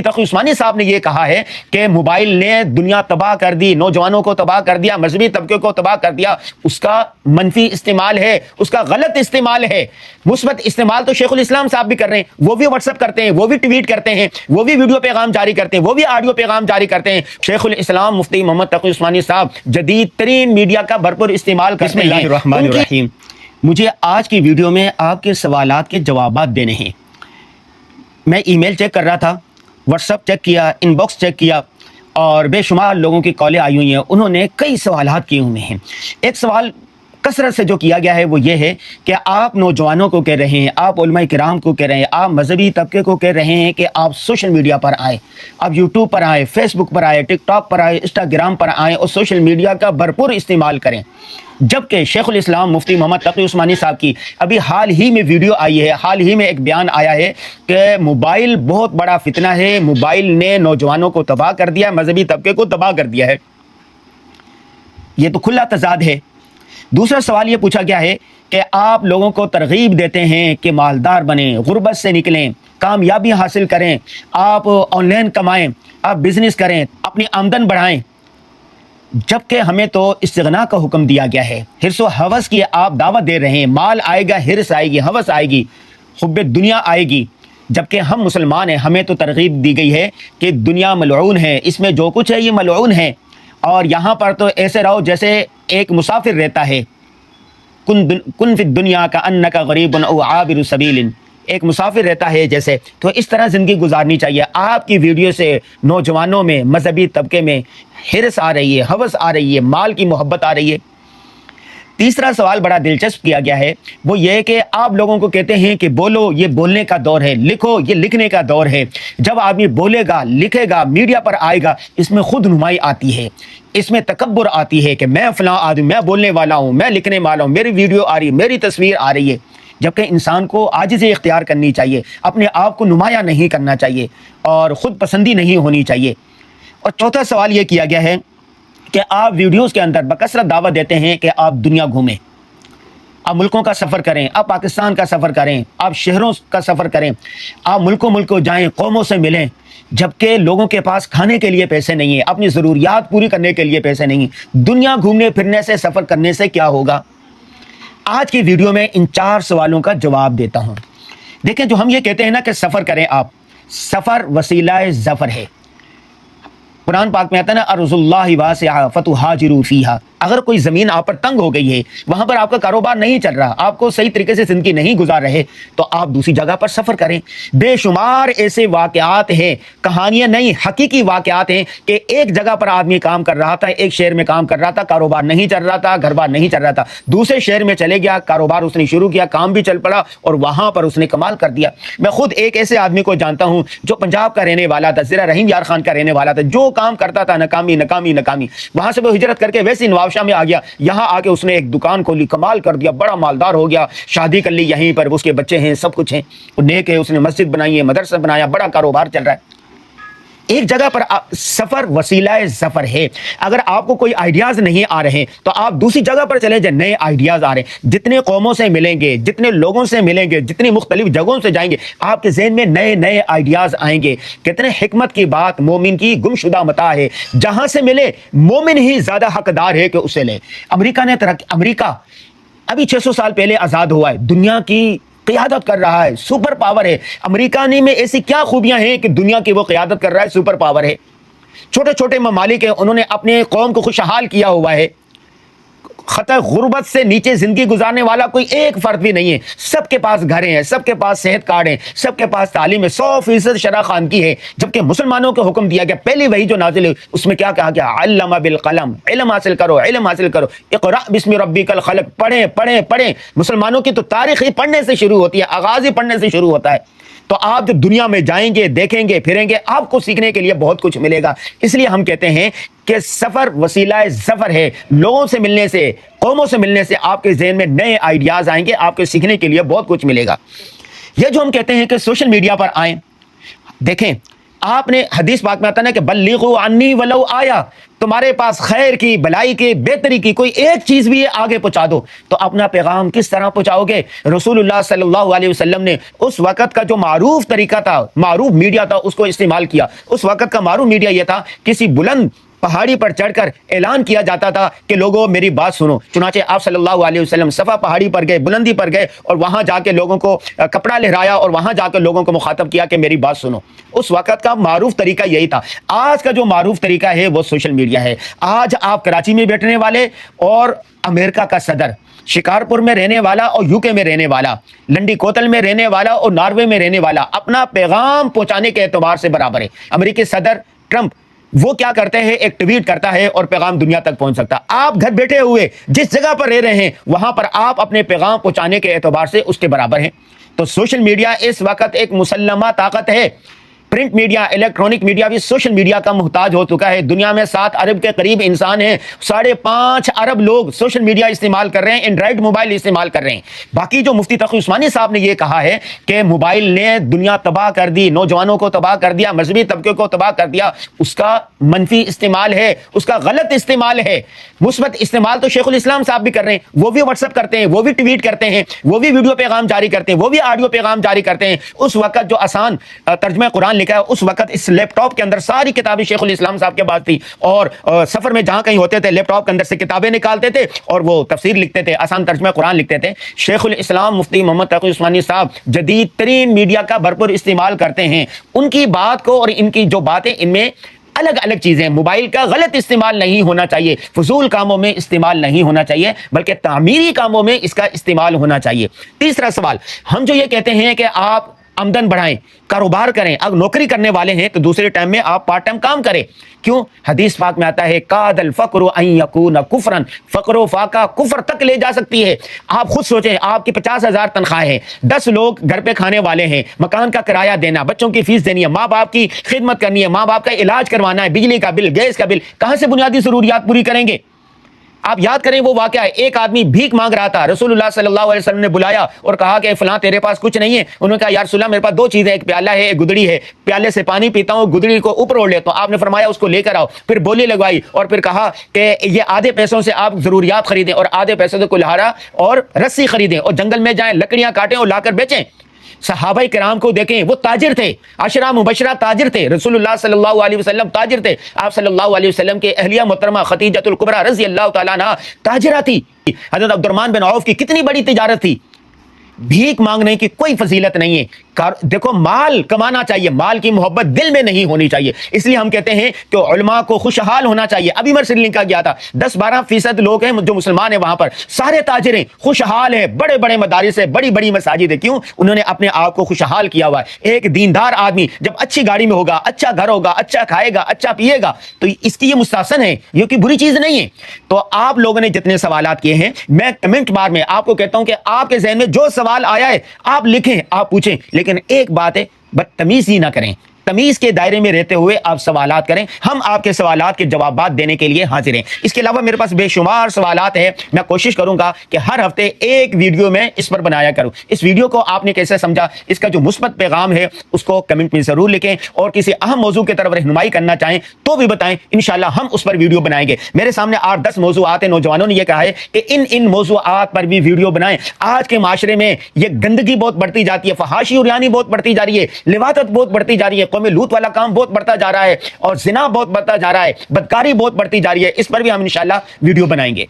تقی عثمانی صاحب نے یہ کہا ہے کہ موبائل نے دنیا تباہ کر دی، نوجوانوں کو تباہ کر دیا، مذہبی طبقے کو تباہ کر دیا، اس کا منفی استعمال ہے، اس کا غلط استعمال ہے۔ مثبت استعمال تو شیخ الاسلام صاحب بھی کر رہے ہیں، وہ بھی واٹس ایپ کرتے ہیں، وہ بھی ٹویٹ کرتے ہیں، وہ بھی ویڈیو پیغام جاری کرتے ہیں، وہ بھی آڈیو پیغام جاری کرتے ہیں۔ شیخ الاسلام مفتی محمد تقی عثمانی صاحب جدید ترین میڈیا کا بھرپور استعمال کرتے ہیں۔ بسم اللہ الرحمن الرحیم۔ مجھے آج کی ویڈیو میں آپ کے سوالات کے جوابات دینے ہیں۔ میں ای میل چیک کر رہا تھا، واٹس ایپ چیک کیا، ان باکس چیک کیا، اور بے شمار لوگوں کی کالیں آئی ہوئی ہیں، انہوں نے کئی سوالات کیے ہوئے ہیں۔ ایک سوال کثرت سے جو کیا گیا ہے وہ یہ ہے کہ آپ نوجوانوں کو کہہ رہے ہیں، آپ علماء کرام کو کہہ رہے ہیں، آپ مذہبی طبقے کو کہہ رہے ہیں کہ آپ سوشل میڈیا پر آئیں، آپ یوٹیوب پر آئیں، فیس بک پر آئیں، ٹک ٹاک پر آئیں، انسٹاگرام پر آئیں اور سوشل میڈیا کا بھرپور استعمال کریں۔ جبکہ شیخ الاسلام مفتی محمد تقی عثمانی صاحب کی ابھی حال ہی میں ویڈیو آئی ہے، حال ہی میں ایک بیان آیا ہے کہ موبائل بہت بڑا فتنہ ہے، موبائل نے نوجوانوں کو تباہ کر دیا، مذہبی طبقے کو تباہ کر دیا ہے۔ یہ تو کھلا تضاد ہے۔ دوسرا سوال یہ پوچھا گیا ہے کہ آپ لوگوں کو ترغیب دیتے ہیں کہ مالدار بنیں، غربت سے نکلیں، کامیابی حاصل کریں، آپ آن لائن کمائیں، آپ بزنس کریں، اپنی آمدن بڑھائیں، جبکہ ہمیں تو استغنا کا حکم دیا گیا ہے۔ حرص و ہوس کی آپ دعوت دے رہے ہیں، مال آئے گا، حرص آئے گی، ہوس آئے گی، حب دنیا آئے گی، جبکہ ہم مسلمان ہیں، ہمیں تو ترغیب دی گئی ہے کہ دنیا ملعون ہے، اس میں جو کچھ ہے یہ ملعون ہے، اور یہاں پر تو ایسے رہو جیسے ایک مسافر رہتا ہے، کن فی الدنیا کا انک غریب او عابر سبیل، ایک مسافر رہتا ہے جیسے، تو اس طرح زندگی گزارنی چاہیے۔ آپ کی ویڈیو سے نوجوانوں میں، مذہبی طبقے میں حرص آ رہی ہے، ہوس آ رہی ہے، مال کی محبت آ رہی ہے۔ تیسرا سوال بڑا دلچسپ کیا گیا ہے، وہ یہ کہ آپ لوگوں کو کہتے ہیں کہ بولو، یہ بولنے کا دور ہے، لکھو، یہ لکھنے کا دور ہے۔ جب آدمی بولے گا، لکھے گا، میڈیا پر آئے گا، اس میں خود نمائی آتی ہے، اس میں تکبر آتی ہے کہ میں فلاں آدمی، میں بولنے والا ہوں، میں لکھنے والا ہوں، میری ویڈیو آ رہی ہے، میری تصویر آ رہی ہے۔ جبکہ انسان کو عاجزی اختیار کرنی چاہیے، اپنے آپ کو نمایاں نہیں کرنا چاہیے، اور خود پسندی نہیں ہونی چاہیے۔ اور چوتھا سوال یہ کیا گیا ہے کہ آپ ویڈیوز کے اندر بکثرت دعوت دیتے ہیں کہ آپ دنیا گھومیں، آپ ملکوں کا سفر کریں، آپ پاکستان کا سفر کریں، آپ شہروں کا سفر کریں، آپ ملکوں جائیں، قوموں سے ملیں، جبکہ لوگوں کے پاس کھانے کے لیے پیسے نہیں ہیں، اپنی ضروریات پوری کرنے کے لیے پیسے نہیں ہیں۔ دنیا گھومنے پھرنے سے، سفر کرنے سے کیا ہوگا؟ آج کی ویڈیو میں ان 4 سوالوں کا جواب دیتا ہوں۔ دیکھیں، جو ہم یہ کہتے ہیں نا کہ سفر کریں، آپ سفر وسیلہ ظفر ہے۔ قرآن پاک میں آتا ہے نا، ارض اللہ واسعہ فتہاجروا فیہا۔ اگر کوئی زمین آپ پر تنگ ہو گئی ہے، وہاں پر آپ کا کاروبار نہیں چل رہا، آپ کو صحیح طریقے سے زندگی نہیں گزار رہے، تو آپ دوسری جگہ پر سفر کریں۔ بے شمار ایسے واقعات ہیں، کہانیاں نہیں، حقیقی واقعات ہیں کہ ایک جگہ پر آدمی کام کر رہا تھا، ایک شہر میں کام کر رہا تھا، کاروبار نہیں چل رہا تھا، گھر بار نہیں چل رہا تھا، دوسرے شہر میں چلے گیا، کاروبار اس نے شروع کیا، کام بھی چل پڑا، اور وہاں پر اس نے کمال کر دیا۔ میں خود ایک ایسے آدمی کو جانتا ہوں جو پنجاب کا رہنے والا تھا، ضلع رحیم یار خان کا رہنے والا تھا، جو کام کرتا تھا ناکامی ناکامی ناکامی، وہاں سے وہ ہجرت کر کے ویسے نواب شاہ میں آ گیا، یہاں آ کے اس نے ایک دکان کھولی، کمال کر دیا، بڑا مالدار ہو گیا، شادی کر لی یہیں پر، اس کے بچے ہیں، سب کچھ ہیں، وہ نیک ہے، اس نے مسجد بنائی ہے، مدرسہ بنایا، بڑا کاروبار چل رہا ہے۔ ایک جگہ پر سفر وسیلہ ظفر ہے۔ اگر آپ کو کوئی آئیڈیاز نہیں آ رہے تو آپ دوسری جگہ پر چلے جائیں، نئے آئیڈیاز آ رہے ہیں۔ جتنے قوموں سے ملیں گے، جتنے لوگوں سے ملیں گے، جتنی مختلف جگہوں سے جائیں گے، آپ کے ذہن میں نئے نئے آئیڈیاز آئیں گے۔ کتنے حکمت کی بات، مومن کی گمشدہ متاع ہے، جہاں سے ملے مومن ہی زیادہ حقدار ہے کہ اسے لے۔ امریکہ ابھی 600 سال پہلے آزاد ہوا ہے، دنیا کی قیادت کر رہا ہے، سپر پاور ہے۔ امریکہ میں ایسی کیا خوبیاں ہیں کہ دنیا کی وہ قیادت کر رہا ہے، سپر پاور ہے۔ چھوٹے چھوٹے ممالک ہیں، انہوں نے اپنے قوم کو خوشحال کیا ہوا ہے۔ خطر غربت سے نیچے زندگی گزارنے والا کوئی ایک فرد بھی نہیں ہے، سب کے پاس گھریں ہیں، سب کے پاس صحت کارڈ ہیں، سب کے پاس تعلیم ہے، 100% شرع خواندگی ہے۔ جبکہ مسلمانوں کو حکم دیا گیا، پہلی وحی جو نازل ہوئی اس میں کیا کہا گیا؟ علم بالقلم، علم حاصل کرو، علم حاصل کرو، اقرأ بسم ربک الخلق، پڑھیں پڑھیں پڑھیں۔ مسلمانوں کی تو تاریخ ہی پڑھنے سے شروع ہوتی ہے، آغاز ہی پڑھنے سے شروع ہوتا ہے۔ تو آپ جب دنیا میں جائیں گے، دیکھیں گے، پھریں گے، آپ کو سیکھنے کے لیے بہت کچھ ملے گا۔ اس لیے ہم کہتے ہیں کہ سفر وسیلہ ظفر ہے۔ لوگوں سے ملنے سے، قوموں سے ملنے سے آپ کے ذہن میں نئے آئیڈیاز آئیں گے، آپ کے سیکھنے کے لیے بہت کچھ ملے گا۔ یہ جو ہم کہتے ہیں کہ سوشل میڈیا پر آئیں، دیکھیں آپ نے حدیث پاک میں آتا ہے نا کہ بلغوا عنی ولو آیا، تمہارے پاس خیر کی، بھلائی کی، بہتری کی کوئی ایک چیز بھی آگے پہنچا دو، تو اپنا پیغام کس طرح پہنچاؤ گے؟ رسول اللہ صلی اللہ علیہ وسلم نے اس وقت کا جو معروف طریقہ تھا، معروف میڈیا تھا، اس کو استعمال کیا۔ اس وقت کا معروف میڈیا یہ تھا، کسی بلند پہاڑی پر چڑھ کر اعلان کیا جاتا تھا کہ لوگوں میری بات سنو۔ چنانچہ آپ صلی اللہ علیہ وسلم صفا پہاڑی پر گئے، بلندی پر گئے، اور وہاں جا کے لوگوں کو کپڑا لہرایا اور وہاں جا کے لوگوں کو مخاطب کیا کہ میری بات سنو۔ اس وقت کا معروف طریقہ یہی تھا۔ آج کا جو معروف طریقہ ہے وہ سوشل میڈیا ہے۔ آج آپ کراچی میں بیٹھنے والے اور امریکہ کا صدر، شکارپور میں رہنے والا اور یو کے میں رہنے والا، لنڈی کوتل میں رہنے والا اور ناروے میں رہنے والا، اپنا پیغام پہنچانے کے اعتبار سے برابر ہے۔ امریکی صدر ٹرمپ وہ کیا کرتے ہیں؟ ایک ٹویٹ کرتا ہے اور پیغام دنیا تک پہنچ سکتا۔ آپ گھر بیٹھے ہوئے جس جگہ پر رہ رہے ہیں وہاں پر آپ اپنے پیغام پہنچانے کے اعتبار سے اس کے برابر ہیں۔ تو سوشل میڈیا اس وقت ایک مسلمہ طاقت ہے۔ پرنٹ میڈیا، الیکٹرانک میڈیا بھی سوشل میڈیا کا محتاج ہو چکا ہے۔ دنیا میں 7 ارب کے قریب انسان ہیں، 5.5 ارب لوگ سوشل میڈیا استعمال کر رہے ہیں، اینڈرائڈ موبائل استعمال کر رہے ہیں۔ باقی جو مفتی تقی عثمانی صاحب نے یہ کہا ہے کہ موبائل نے دنیا تباہ کر دی، نوجوانوں کو تباہ کر دیا، مذہبی طبقے کو تباہ کر دیا، اس کا منفی استعمال ہے، اس کا غلط استعمال ہے۔ مثبت استعمال تو شیخ الاسلام صاحب بھی کر رہے ہیں، وہ بھی واٹس ایپ کرتے ہیں، وہ بھی ٹویٹ کرتے ہیں، وہ بھی ویڈیو پیغام جاری کرتے ہیں، وہ بھی آڈیو پیغام جاری کرتے ہیں۔ اس وقت جو آسان ترجمہ قرآن لکھا ہے، اس وقت اس لیپ ٹاپ کے اندر ساری کتابیں شیخ الاسلام صاحب کے پاس تھی، اور سفر میں جہاں کہیں ہوتے تھے لیپ ٹاپ کے اندر سے کتابیں نکالتے تھے اور وہ تفسیر لکھتے تھے، آسان ترجمہ قرآن لکھتے تھے۔ شیخ الاسلام مفتی محمد تقی عثمانی صاحب جدید ترین میڈیا کا بھرپور استعمال کرتے ہیں۔ ان کی بات کو اور ان کی جو باتیں، ان میں الگ الگ چیزیں، موبائل کا غلط استعمال نہیں ہونا چاہیے، فضول کاموں میں استعمال نہیں ہونا چاہیے، بلکہ تعمیری کاموں میں اس کا استعمال ہونا چاہیے۔ تیسرا سوال، ہم جو یہ کہتے ہیں کہ آپ آمدن بڑھائیں، کاروبار کریں، اگر نوکری کرنے والے ہیں تو دوسرے ٹائم میں آپ پارٹ ٹائم کام کریں۔ کیوں؟ حدیث پاک میں آتا ہے کاد الفقر ان یکون کفرا، فقر و فاقہ کفر تک لے جا سکتی ہے۔ آپ خود سوچیں، آپ کی 50,000 تنخواہ ہے، 10 لوگ گھر پہ کھانے والے ہیں، مکان کا کرایہ دینا، بچوں کی فیس دینی ہے، ماں باپ کی خدمت کرنی ہے، ماں باپ کا علاج کروانا ہے، بجلی کا بل، گیس کا بل، کہاں سے بنیادی ضروریات پوری کریں گے؟ آپ یاد کریں وہ واقعہ ہے، ایک آدمی بھیک مانگ رہا تھا، رسول اللہ صلی اللہ علیہ وسلم نے بلایا اور کہا کہ فلاں تیرے پاس کچھ نہیں ہے؟ انہوں نے کہا یا رسول اللہ میرے پاس 2 چیزیں، ایک پیالہ ہے، ایک گدڑی ہے، پیالے سے پانی پیتا ہوں، گدڑی کو اوپر اوڑھ لیتا ہوں۔ آپ نے فرمایا اس کو لے کر آؤ، پھر بولی لگوائی اور پھر کہا کہ یہ آدھے پیسوں سے آپ ضروریات خریدیں اور آدھے پیسوں سے کلہاڑا اور رسی خریدیں اور جنگل میں جائیں، لکڑیاں کاٹیں اور لا کر بیچیں۔ صحابہ کرام کو دیکھیں، وہ تاجر تھے، عشرہ مبشرہ تاجر تھے، رسول اللہ صلی اللہ علیہ وسلم تاجر تھے، آپ صلی اللہ علیہ وسلم کے اہلیہ محترمہ خدیجہ الکبریٰ رضی اللہ تعالیٰ عنہا تاجرہ تھی۔ حضرت عبد الرحمن بن عوف کی کتنی بڑی تجارت تھی۔ بھیک مانگنے کی کوئی فضیلت نہیں ہے۔ دیکھو، مال کمانا چاہیے، مال کی محبت دل میں نہیں ہونی چاہیے۔ اس لیے ہم کہتے ہیں کہ علماء کو خوشحال ہونا چاہیے۔ ابھی میں سری لنکا گیا تھا، 10-12% لوگ ہیں جو مسلمان ہیں، وہاں پر سارے تاجر ہیں، خوشحال ہیں، بڑے بڑے مدارس ہیں، بڑی بڑی مساجد ہیں۔ کیوں؟ انہوں نے اپنے آپ کو خوشحال کیا ہوا ہے۔ ایک دیندار آدمی جب اچھی گاڑی میں ہوگا، اچھا گھر ہوگا، اچھا کھائے گا، اچھا پیے گا، تو اس کی یہ مستحسن ہے، یہ کوئی بری چیز نہیں ہے۔ تو آپ لوگوں نے جتنے سوالات کیے ہیں، میں کمنٹ بار میں آپ کو کہتا ہوں کہ آپ کے ذہن میں جو سوال آیا ہے آپ لکھیں، آپ پوچھیں، لیکن ایک بات ہے، بدتمیزی نہ کریں۔ تمیز کے دائرے میں رہتے ہوئے آپ سوالات کریں، ہم آپ کے سوالات کے جوابات دینے کے لیے حاضر ہیں۔ اس کے علاوہ میرے پاس بے شمار سوالات ہیں، میں کوشش کروں گا کہ ہر ہفتے ایک ویڈیو میں اس پر بنایا کروں۔ اس ویڈیو کو آپ نے کیسے سمجھا، اس کا جو مثبت پیغام ہے اس کو کمنٹ میں ضرور لکھیں، اور کسی اہم موضوع کی طرف رہنمائی کرنا چاہیں تو بھی بتائیں، انشاءاللہ ہم اس پر ویڈیو بنائیں گے۔ میرے سامنے 8-10 موضوعات ہیں، نوجوانوں نے یہ کہا ہے کہ ان موضوعات پر بھی ویڈیو بنائیں۔ آج کے معاشرے میں یہ گندگی بہت بڑھتی جاتی ہے، فحاشی اور یعنی بہت بڑھتی جا رہی ہے، لواطت بہت بڑھتی جا رہی ہے، قوم لوط والا کام بہت بڑھتا جا رہا ہے، اور زنا بہت بڑھتا جا رہا ہے، بدکاری بہت بڑھتی جا رہی ہے۔ اس پر بھی ہم انشاءاللہ ویڈیو بنائیں گے۔